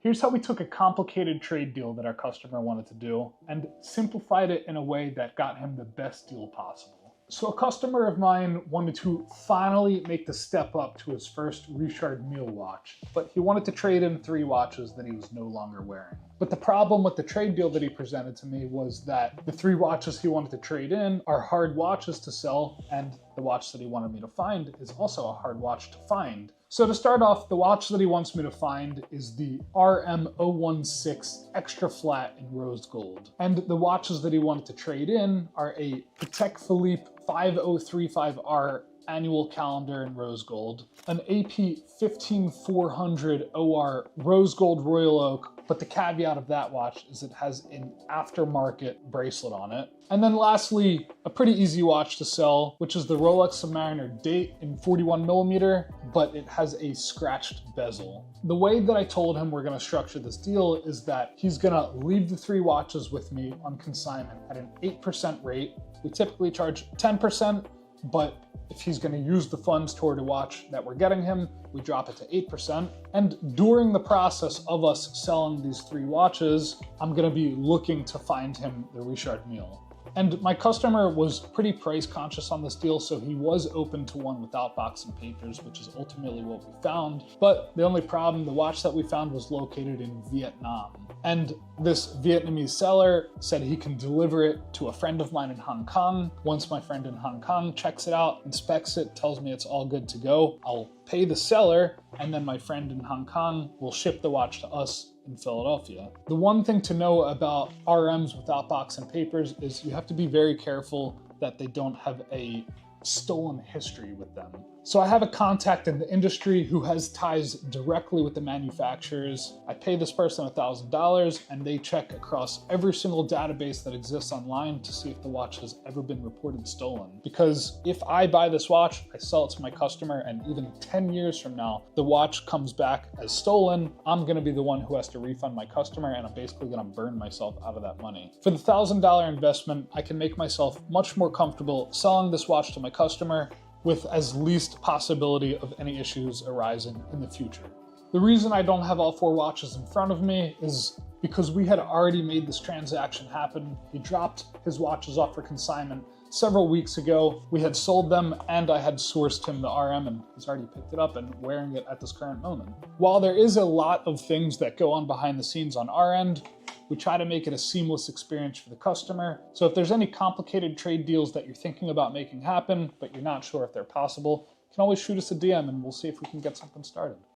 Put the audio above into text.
Here's how we took a complicated trade deal that our customer wanted to do and simplified it in a way that got him the best deal possible. So a customer of mine wanted to finally make the step up to his first Richard Mille watch, but he wanted to trade in 3 watches that he was no longer wearing. But the problem with the trade deal that he presented to me was that the 3 watches he wanted to trade in are hard watches to sell, and the watch that he wanted me to find is also a hard watch to find. So to start off, the watch that he wants me to find is the RM016 Extra Flat in rose gold. And the watches that he wanted to trade in are a Patek Philippe 5035R annual calendar in rose gold, an AP 15400 OR rose gold Royal Oak, but the caveat of that watch is it has an aftermarket bracelet on it. And then lastly, a pretty easy watch to sell, which is the Rolex Submariner Date in 41mm, but it has a scratched bezel. The way that I told him we're gonna structure this deal is that he's gonna leave the 3 watches with me on consignment at an 8% rate. We typically charge 10%, but if he's going to use the funds toward a watch that we're getting him, we drop it to 8%. And during the process of us selling these 3 watches, I'm going to be looking to find him the Richard Mille. And my customer was pretty price conscious on this deal, so he was open to one without box and papers, which is ultimately what we found. But the only problem, the watch that we found was located in Vietnam. And this Vietnamese seller said he can deliver it to a friend of mine in Hong Kong. Once my friend in Hong Kong checks it out, inspects it, tells me it's all good to go, I'll pay the seller, and then my friend in Hong Kong will ship the watch to us in Philadelphia. The one thing to know about RMs without box and papers is you have to be very careful that they don't have a stolen history with them. So I have a contact in the industry who has ties directly with the manufacturers. I pay this person $1,000 and they check across every single database that exists online to see if the watch has ever been reported stolen. Because if I buy this watch, I sell it to my customer, and even 10 years from now, the watch comes back as stolen, I'm gonna be the one who has to refund my customer, and I'm basically gonna burn myself out of that money. For the $1,000 investment, I can make myself much more comfortable selling this watch to my customer with as least possibility of any issues arising in the future. The reason I don't have all 4 watches in front of me is because we had already made this transaction happen. He dropped his watches off for consignment several weeks ago. We had sold them and I had sourced him the RM, and he's already picked it up and wearing it at this current moment. While there is a lot of things that go on behind the scenes on our end, we try to make it a seamless experience for the customer. So if there's any complicated trade deals that you're thinking about making happen, but you're not sure if they're possible, you can always shoot us a DM and we'll see if we can get something started.